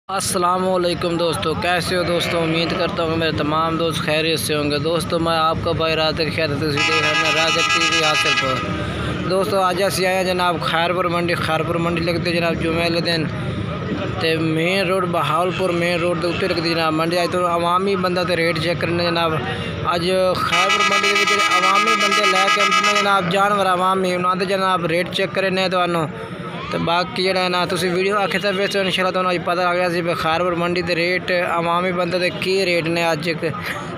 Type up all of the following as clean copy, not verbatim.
अस्सलामुअलैकुम दोस्तों, कैसे हो दोस्तों। उम्मीद करता हूँ मेरे तमाम दोस्त खैरियत से होंगे। दोस्तों मैं आपका भाई राजक राजक TV हासिल पर। दोस्तों आज असी आए जनाब खैरपुर मंडी लगती जनाब जुमे दिन ते main road Bahawalpur main road के उत्ते लगती जनाब मंडी। अज तो अवामी बंदा तो रेट चेक करने जनाब। अज खैरपुर मंडी के अवामी बंदे लैके आते जनाब, जानवर अवामी उन्होंने जनाब रेट चेक करने तो बाकी जो है ना तुम वीडियो आखिर तक वेचो इंशाल्लाह तो अज पता लग गया सी खैरपुर मंडी के रेट अवामी बंदे के की रेट ने अज।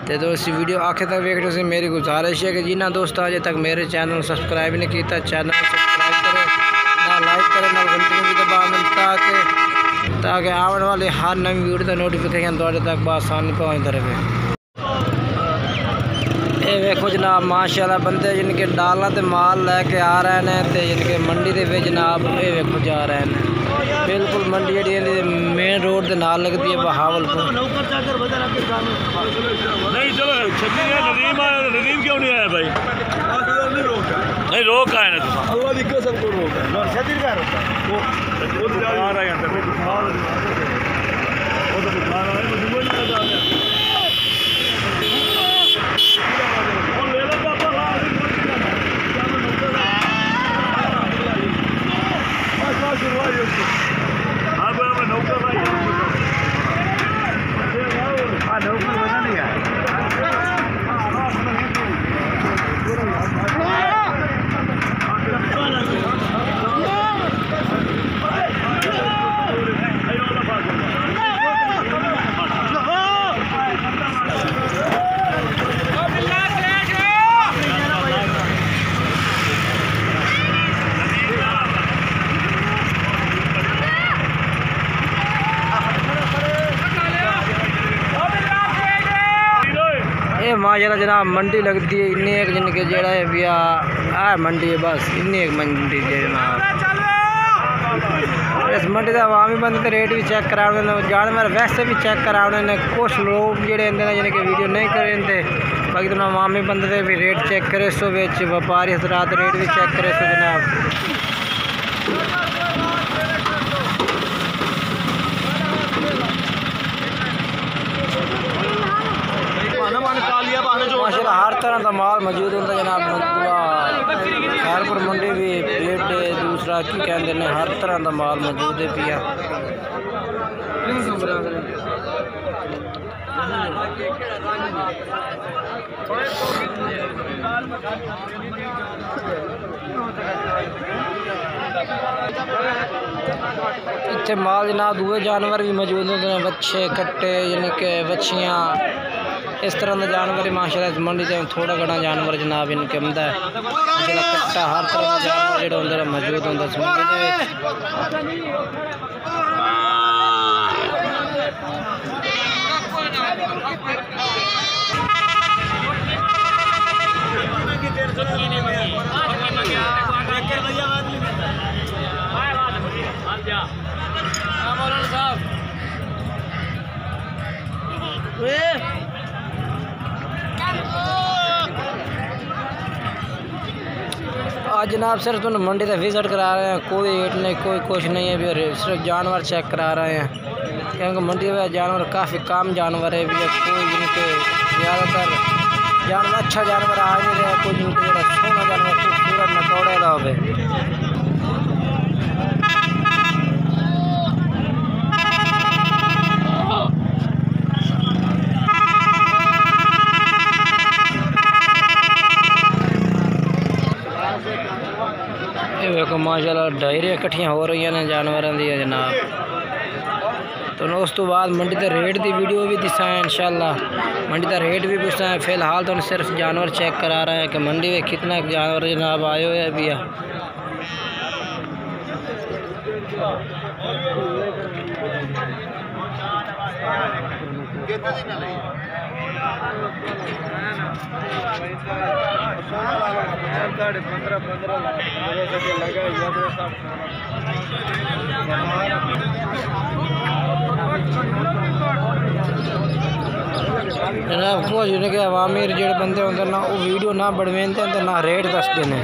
तो दोस्त वीडियो आखिर तक वेख लो। मेरी गुजारिश है कि जिन्होंने दोस्तों अजे तक मेरे चैनल सब्सक्राइब नहीं किया चैनल सब्सक्राइब करें, ना लाइक करें, ना घंटी भी दबा ताकि आने वाले हर नवी वीडियो का नोटिफिकेशन थोड़े तक बसानी पहुँचता रहे। ये वेखो जनाब माशाल्लाह बंदे जिनके डालना तो माल लैके आ रहे हैं तो जिनके मंडी के जनाब ये वेखो जा रहे हैं। बिल्कुल मंडी जी मेन रोड के नाल लगती है बहावलपुर। नहीं चलो नदीम क्यों नहीं आया भाई? नहीं रोक आए ना अल्लाह दिक्कत सबको रोक है। माशाल्लाह जनाब मंडी लगती है इन्नी एक जिनके जड़ा है भैया आ मंडी है बस इन्नी एक मंडी है जनाब। इस मंडी का आवामी बंद रेट भी चेक करा जानवर वैसे भी चेक करा कुछ लोग जोड़े जिनके वीडियो नहीं करें बाकी तो आवामी बंद भी रेट चेक करे सो व्यापारी हजरात रेट भी चेक करे सो जनाब। माशाल्लाह हर तरह का माल मौजूद होता जनाब। खैरपुर मंडी भी प्लेट दूसरा की कहते हैं हर तरह का माल मौजूद है पिया। इतने माल जनाब दूए जानवर भी मौजूद होते हैं, बच्चे कट्टे यानी कि बच्चियाँ इस तरह का जानवर माशाल्लाह मंडी से थोड़ा घना जानवर जनाब इनके आंदा है। कट्टा हर तरह का जानवर जो होंगे मौजूद होंगे इस मंडी आज जनाब सिर्फ तुम मंडी से विजिट करा रहे हैं, कोई रेट नहीं कोई कुछ नहीं है भी सिर्फ जानवर चेक करा रहे हैं क्योंकि मंडी में जानवर काफ़ी कम जानवर है भी कोई जिनके ज़्यादातर जानवर अच्छा जानवर आ नहीं रहा, कोई जिनके सोना जानवर खूबसूरत नकौड़े का हो। देखो माशाल्लाह डायरी इकट्ठियां हो रही ने जानवरों दी जनाब। तो उस तो बाद मंडी के रेट की वीडियो भी दिसा है इंशाल्लाह। मंडी का रेट भी पूछना है। फिलहाल तो सिर्फ जानवर चेक करा रहे हैं कि मंडी में कितना जानवर जनाब आए हुए हैं भैया। जनाब कुछ जिन्हें अवामी जो बंदे होंगे ना वो वीडियो ना बढ़वेंदे हैं ना रेट दसते हैं।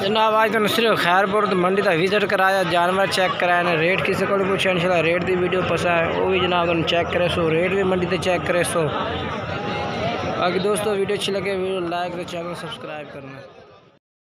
जनाब आज तो सिर्फ खैरपुर मंडी का विजिट कराया, जानवर चेक कराया, रेट किसी को पूछा इंशाल्लाह रेट की वीडियो पसंद है वो भी जनाब तुम चेक करे सो, रेट भी मंडी से चेक करे सो। बाकी दोस्तों वीडियो अच्छी लगे वीडियो लाइक और चैनल सब्सक्राइब करना।